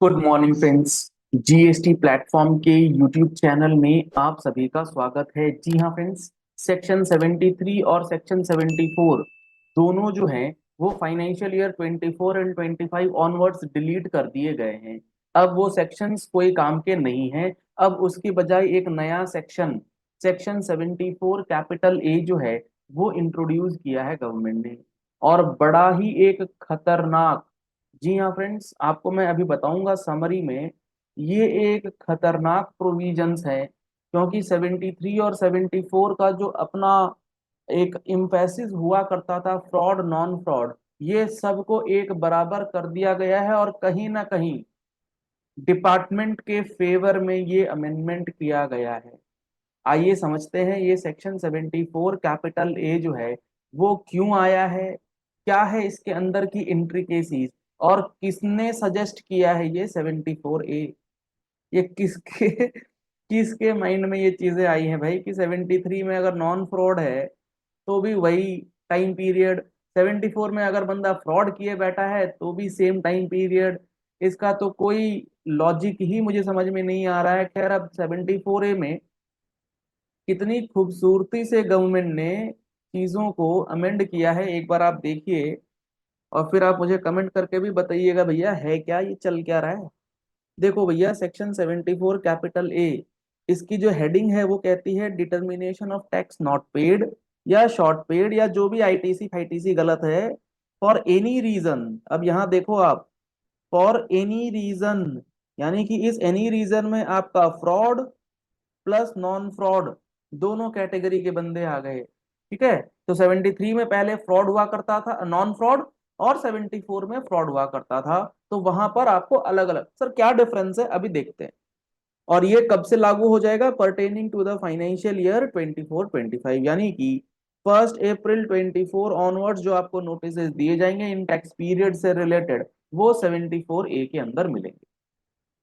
Good morning friends. GST platform के YouTube channel में आप सभी का स्वागत है। जी हाँ फ्रेंड्स, सेक्शन 73 और सेक्शन 74 दोनों जो हैं वो financial year 24 and 25 onwards delete कर दिए गए हैं। अब वो सेक्शंस कोई काम के नहीं हैं। अब उसकी बजाय एक नया सेक्शन सेक्शन 74 कैपिटल ए जो है वो इंट्रोड्यूस किया है गवर्नमेंट ने, और बड़ा ही एक खतरनाक। जी हाँ फ्रेंड्स, आपको मैं अभी बताऊंगा समरी में। ये एक खतरनाक प्रोविजंस है, क्योंकि 73 और 74 का जो अपना एक इम्फेसिस हुआ करता था, फ्रॉड नॉन फ्रॉड, ये सबको एक बराबर कर दिया गया है और कहीं ना कहीं डिपार्टमेंट के फेवर में ये अमेंडमेंट किया गया है। आइए समझते हैं ये सेक्शन 74 कैपिटल ए जो है वो क्यों आया है, क्या है इसके अंदर की इंट्रिकेसीज, और किसने सजेस्ट किया है ये 74 ए। ये किसके किसके माइंड में ये चीजें आई हैं भाई कि 73 में अगर नॉन फ्रॉड है तो भी वही टाइम पीरियड, 74 में अगर बंदा फ्रॉड किए बैठा है तो भी सेम टाइम पीरियड। इसका तो कोई लॉजिक ही मुझे समझ में नहीं आ रहा है। खैर, अब 74 ए में कितनी खूबसूरती से गवर्नमेंट ने चीजों को अमेंड किया है, एक बार आप देखिए और फिर आप मुझे कमेंट करके भी बताइएगा भैया है क्या, ये चल क्या रहा है। देखो भैया, सेक्शन 74 कैपिटल ए, इसकी जो हेडिंग है वो कहती है determination of tax not paid या शॉर्ट पेड, या जो भी आईटीसी फाईटीसी गलत है, फॉर एनी रीजन। अब यहाँ देखो आप, फॉर एनी रीजन, यानी कि इस एनी रीजन में आपका फ्रॉड प्लस नॉन फ्रॉड दोनों कैटेगरी के बंदे आ गए। ठीक है, तो 73 में पहले फ्रॉड हुआ करता था, नॉन फ्रॉड, और 74 में फ्रॉड हुआ करता था। तो वहां पर आपको अलग अलग, सर क्या डिफरेंस है अभी देखते हैं। और ये कब से लागू हो जाएगा? Pertaining to the financial year 24-25, यानी कि 1 अप्रैल 24 ऑनवर्ड्स जो आपको नोटिस दिए जाएंगे इन टैक्स पीरियड से रिलेटेड, वो 74 ए के अंदर मिलेंगे।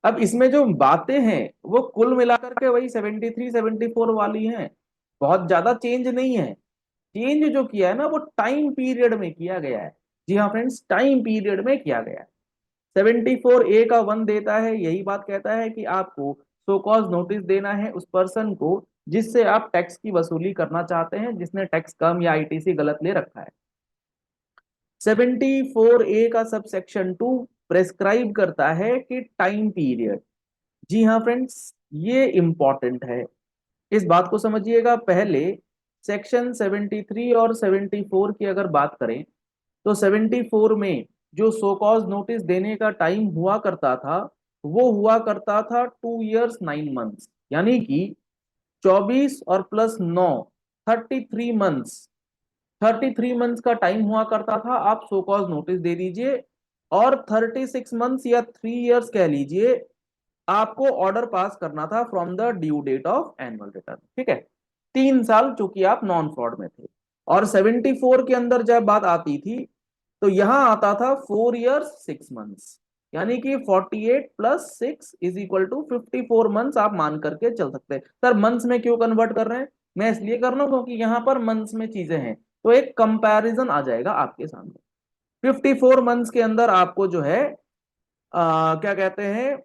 अब इसमें जो बातें हैं वो कुल मिलाकर के वही 73 74 वाली हैं, बहुत ज्यादा चेंज नहीं है। चेंज जो किया है ना वो टाइम पीरियड में किया गया है। जी हाँ फ्रेंड्स, टाइम पीरियड में किया गया है। 74 ए का वन देता है, यही बात कहता है कि आपको सो कॉज नोटिस देना है उस पर्सन को जिससे आप टैक्स की वसूली करना चाहते हैं, जिसने टैक्स कम या आईटीसी गलत ले रखा है। 74 ए का सब सेक्शन 2 प्रेस्क्राइब करता है कि टाइम पीरियड। जी हाँ फ्रेंड्स, ये इंपॉर्टेंट है, इस बात को समझिएगा। पहले सेक्शन 73 और 74 की अगर बात करें तो 74 में जो सो कॉज नोटिस देने का टाइम हुआ करता था वो हुआ करता था 2 इयर्स 9 मंथ्स, यानी कि 24 और प्लस 9, 33 मंथ्स। 33 मंथ्स का टाइम हुआ करता था, आप सो कॉज नोटिस दे दीजिए, और 36 मंथ्स या 3 इयर्स कह लीजिए, आपको ऑर्डर पास करना था from the due date of annual return. ठीक है, 3 साल चूंकि आप नॉन फ्रॉड में थे। और 74 के अंदर जब बात आती थी तो यहां आता था 4 इयर्स 6 मंथ्स, यानी कि 48 + 6 = 54 मंथ्स आप मान करके चल सकते हैं। सर मंथ्स में क्यों कन्वर्ट कर रहे हैं? मैं इसलिए कर रहा हूं क्योंकि यहां पर मंथ्स में चीजें हैं, तो एक कंपैरिजन आ जाएगा आपके सामने। 54 मंथ्स के अंदर आपको जो है क्या कहते हैं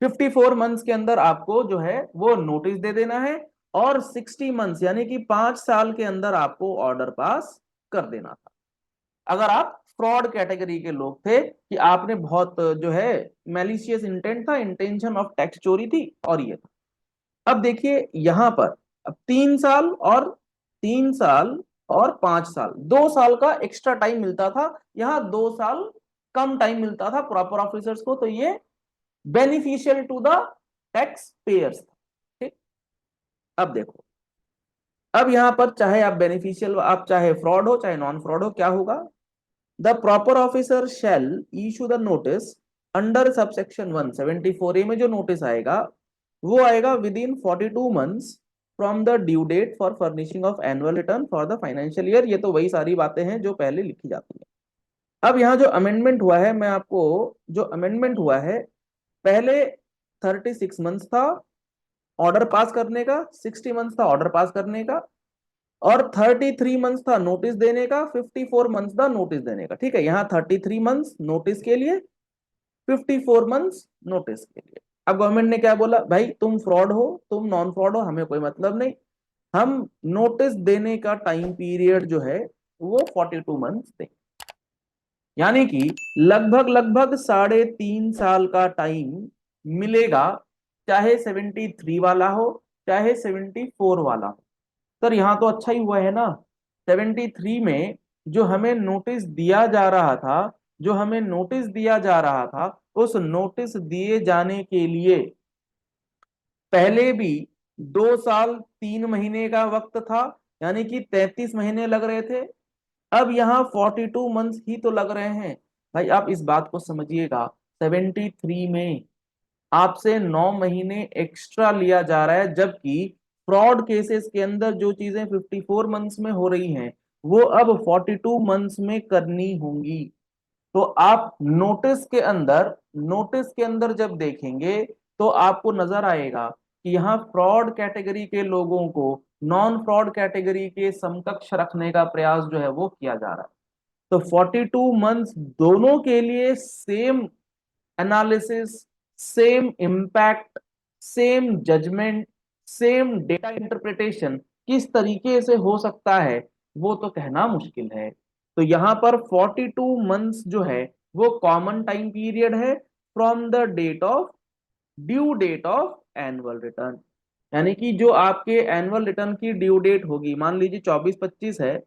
54 मंथ्स के अंदर आपको जो है वो नोटिस दे देना है, और 60 मंथ्स यानी कि 5 साल के अंदर आपको ऑर्डर पास कर देना था, अगर आप फ्रॉड कैटेगरी के लोग थे कि आपने बहुत जो है मैलिशियस इंटेंट था, इंटेंशन ऑफ टैक्स चोरी थी और ये था। अब देखिए यहां पर, अब 3 साल और 3 साल और 5 साल, 2 साल का एक्स्ट्रा टाइम मिलता था, यहाँ 2 साल कम टाइम मिलता था प्रॉपर ऑफिसर्स को, तो ये beneficial to the tax payers. ठीक, अब देखो, अब यहां पर चाहे आप बेनिफिशियल, आप चाहे फ्रॉड हो चाहे नॉन फ्रॉड हो, क्या होगा? The proper officer shall issue the notice under subsection 174 A में जो नोटिस आएगा वो आएगा within 42 months from the due date for furnishing of annual return for the financial year. ये तो वही सारी बातें हैं जो पहले लिखी जाती है। अब यहाँ जो अमेंडमेंट हुआ है, मैं आपको, जो अमेंडमेंट हुआ है, पहले 36 मंथ्स था ऑर्डर पास करने का, 60 मंथ्स था ऑर्डर पास करने का, और 33 मंथ्स था नोटिस देने का, 54 मंथ्स था नोटिस देने का। ठीक है, यहाँ 33 मंथ्स नोटिस के लिए, 54 मंथ्स नोटिस के लिए। अब गवर्नमेंट ने क्या बोला, भाई तुम फ्रॉड हो, तुम नॉन फ्रॉड हो, हमें कोई मतलब नहीं, हम नोटिस देने का टाइम पीरियड जो है वो 42 मंथ्स दें। यानी कि लगभग लगभग 3.5 साल का टाइम मिलेगा, चाहे 73 वाला हो चाहे 74 वाला हो। सर यहाँ तो अच्छा ही हुआ है ना, 73 में जो हमें नोटिस दिया जा रहा था, जो हमें नोटिस दिया जा रहा था, उस नोटिस दिए जाने के लिए पहले भी 2 साल 3 महीने का वक्त था, यानी कि 33 महीने लग रहे थे। अब यहाँ 42 मंथ्स ही तो लग रहे हैं। भाई आप इस बात को समझिएगा, 73 में आपसे 9 महीने एक्स्ट्रा लिया जा रहा है, जबकि फ्रॉड केसेस के अंदर जो चीजें 54 मंथ्स में हो रही हैं वो अब 42 मंथ्स में करनी होंगी। तो आप नोटिस के अंदर जब देखेंगे तो आपको नजर आएगा कि यहाँ फ्रॉड कैटेगरी के लोगों को नॉन फ्रॉड कैटेगरी के समकक्ष रखने का प्रयास जो है वो किया जा रहा है। तो 42 मंथ्स दोनों के लिए same analysis, same impact, same judgement, same data interpretation किस तरीके से हो सकता है वो तो कहना मुश्किल है। तो यहां पर 42 मंथ्स जो है वो कॉमन टाइम पीरियड है from the date of due date of annual return. यानी कि जो आपके एनुअल रिटर्न की ड्यू डेट होगी, मान लीजिए 24-25 है,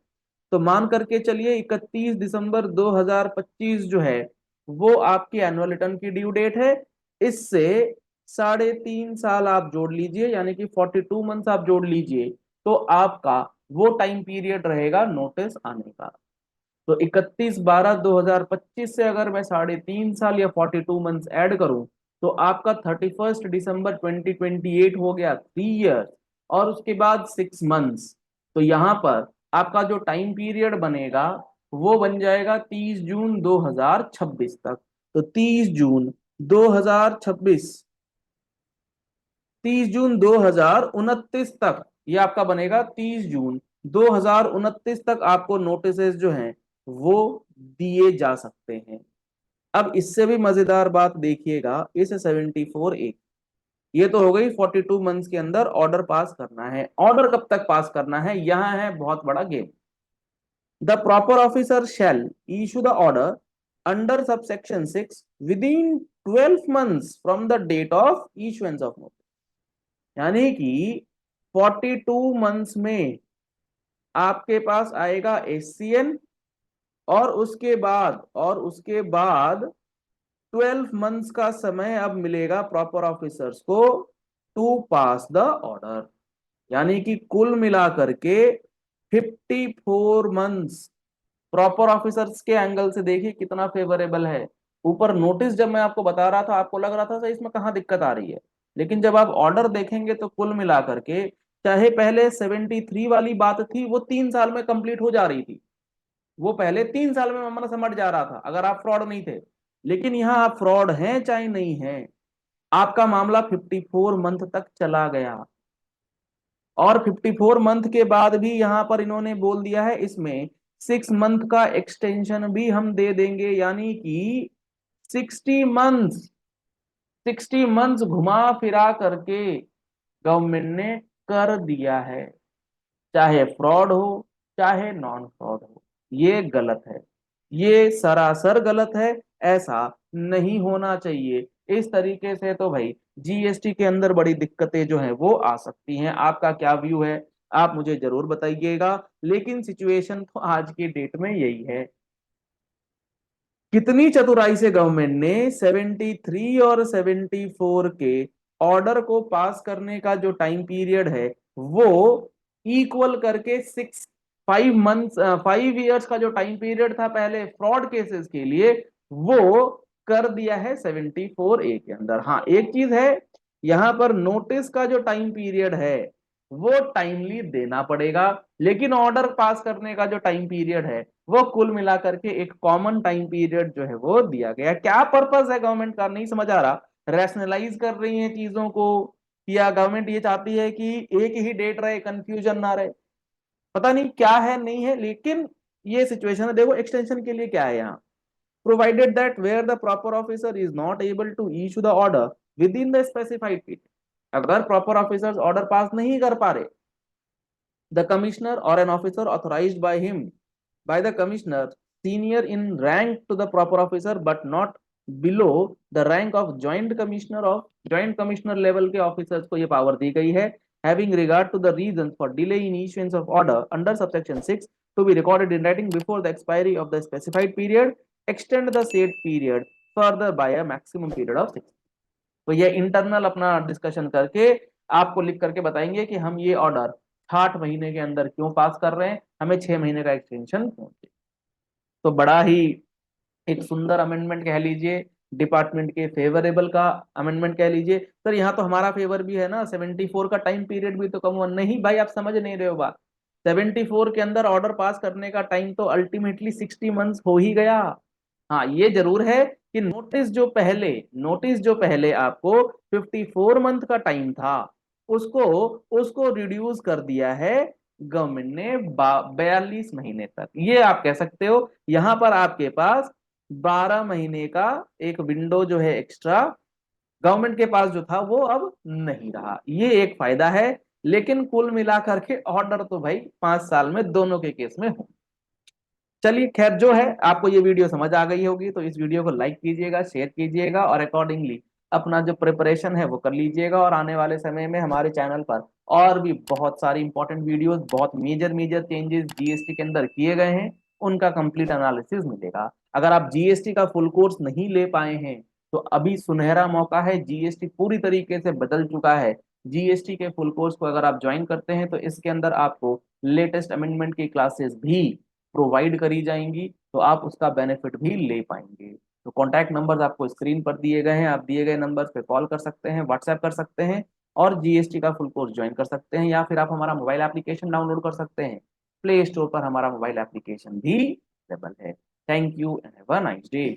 तो मान करके चलिए 31 दिसंबर 2025 जो है वो आपकी एनुअल रिटर्न की ड्यू डेट है। इससे 3.5 साल आप जोड़ लीजिए, यानी कि 42 मंथ्स आप जोड़ लीजिए, तो आपका वो टाइम पीरियड रहेगा नोटिस आने का। तो 31/12/2025 से अगर मैं 3.5 साल या 42 मंथ्स ऐड करूं, तो आपका 31 दिसंबर 2028 हो गया 3 ईयर, और उसके बाद 6 मंथ्स। तो यहां पर आपका जो टाइम पीरियड बनेगा वो बन जाएगा 30 जून 2026 तक। तो 30 जून 2026, 30 जून 2029 तक ये आपका बनेगा। 30 जून 2029 तक आपको नोटिस जो हैं वो दिए जा सकते हैं। अब इससे भी मजेदार बात देखिएगा, इस 74A, ये तो हो गई 42 मंथ्स के अंदर ऑर्डर पास करना है। ऑर्डर कब तक पास करना है, यहां है बहुत बड़ा game. The proper officer shall issue the order under subsection 6 within 12 months from the date of issuance of notice. यानी कि 42 मंथ्स में आपके पास आएगा एससीएन, और उसके बाद 12 मंथ्स का समय अब मिलेगा प्रॉपर ऑफिसर्स को टू पास द ऑर्डर। यानी कि कुल मिलाकर के 54 मंथ्स प्रॉपर ऑफिसर्स के एंगल से देखिए कितना फेवरेबल है। ऊपर नोटिस जब मैं आपको बता रहा था आपको लग रहा था सही इसमें कहाँ दिक्कत आ रही है, लेकिन जब आप ऑर्डर देखेंगे तो कुल मिलाकर के, चाहे पहले 73 वाली बात थी वो 3 साल में कंप्लीट हो जा रही थी, वो पहले 3 साल में मामला समझ जा रहा था अगर आप फ्रॉड नहीं थे। लेकिन यहां आप फ्रॉड हैं चाहे नहीं है, आपका मामला 54 मंथ तक चला गया। और 54 मंथ के बाद भी यहां पर इन्होंने बोल दिया है इसमें 6 मंथ का एक्सटेंशन भी हम दे देंगे, यानी कि 60 मंथ्स, 60 मंथ्स घुमा फिरा करके गवर्नमेंट ने कर दिया है। चाहे फ्रॉड हो चाहे नॉन फ्रॉड हो, ये गलत है, ये सरासर गलत है। ऐसा नहीं होना चाहिए। इस तरीके से तो भाई जीएसटी के अंदर बड़ी दिक्कतें जो हैं वो आ सकती हैं। आपका क्या व्यू है आप मुझे जरूर बताइएगा, लेकिन सिचुएशन तो आज के डेट में यही है। कितनी चतुराई से गवर्नमेंट ने 73 और 74 के ऑर्डर को पास करने का जो टाइम पीरियड है वो इक्वल करके 5 ईयर्स का जो टाइम पीरियड था पहले फ्रॉड केसेस के लिए, वो कर दिया है 74A के अंदर। हाँ एक चीज है, यहां पर नोटिस का जो टाइम पीरियड है वो टाइमली देना पड़ेगा, लेकिन ऑर्डर पास करने का जो टाइम पीरियड है वो कुल मिलाकर के एक कॉमन टाइम पीरियड जो है वो दिया गया। क्या पर्पस है गवर्नमेंट का नहीं समझ आ रहा, रैशनलाइज कर रही है चीजों को, या गवर्नमेंट ये चाहती है कि एक ही डेट रहे, कंफ्यूजन ना रहे। पता नहीं क्या है नहीं है, लेकिन ये सिचुएशन है। देखो एक्सटेंशन के लिए क्या है यहाँ, provided that where the proper officer is not able to issue the order within the specified period, अगर proper officers order pass नहीं कर पा रहे, the commissioner or an officer authorized by him, by the commissioner, senior in rank to the proper officer but not below the rank of joint commissioner level के officers को ये power दी गई है, having regard to the reasons for delay in issuance of order under subsection 6 to be recorded in writing before the expiry of the specified period, extend the said period further by a maximum period of 6। तो ये internal अपना discussion करके आपको लिख करके बताएंगे कि हम ये ऑर्डर 60 महीने के अंदर क्यों पास कर रहे हैं, हमें 6 महीने का एक्सटेंशन क्यों चाहिए। तो बड़ा ही एक सुंदर अमेंडमेंट कह लीजिए, डिपार्टमेंट के फेवरेबल का अमेंडमेंट कह लीजिए। सर यहाँ तो हमारा फेवर भी है ना, 74 का टाइम पीरियड भी तो कम हुआ नहीं भाई, आप समझ नहीं रहे हो बात। 74 के अंदर ऑर्डर पास करने का टाइम तो अल्टीमेटली 60 मंथ्स हो ही गया। हाँ ये जरूर है कि नोटिस जो पहले आपको 54 मंथ का टाइम था, उसको उसको रिड्यूस कर दिया है गवर्नमेंट ने 42 महीने तक। ये आप कह सकते हो यहां पर आपके पास 12 महीने का एक विंडो जो है एक्स्ट्रा गवर्नमेंट के पास जो था वो अब नहीं रहा, ये एक फायदा है। लेकिन कुल मिलाकर के ऑर्डर तो भाई 5 साल में दोनों के केस में हो। चलिए खैर, जो है आपको ये वीडियो समझ आ गई होगी, तो इस वीडियो को लाइक कीजिएगा, शेयर कीजिएगा और अकॉर्डिंगली अपना जो प्रिपरेशन है वो कर लीजिएगा। और आने वाले समय में हमारे चैनल पर और भी बहुत सारी इंपॉर्टेंट वीडियोस, बहुत मेजर मेजर चेंजेस जीएसटी के अंदर किए गए हैं, उनका कंप्लीट एनालिसिस मिलेगा। अगर आप जीएसटी का फुल कोर्स नहीं ले पाए हैं तो अभी सुनहरा मौका है, जीएसटी पूरी तरीके से बदल चुका है। जीएसटी के फुल कोर्स को अगर आप ज्वाइन करते हैं तो इसके अंदर आपको लेटेस्ट अमेंडमेंट की क्लासेस भी प्रोवाइड करी जाएंगी, तो आप उसका बेनिफिट भी ले पाएंगे। तो कॉन्टैक्ट नंबर्स आपको स्क्रीन पर दिए गए हैं, आप दिए गए नंबर्स पे कॉल कर सकते हैं, व्हाट्सएप कर सकते हैं और जीएसटी का फुल कोर्स ज्वाइन कर सकते हैं, या फिर आप हमारा मोबाइल एप्लीकेशन डाउनलोड कर सकते हैं। प्ले स्टोर पर हमारा मोबाइल एप्लीकेशन भी अवेलेबल है। Thank you and have a nice day.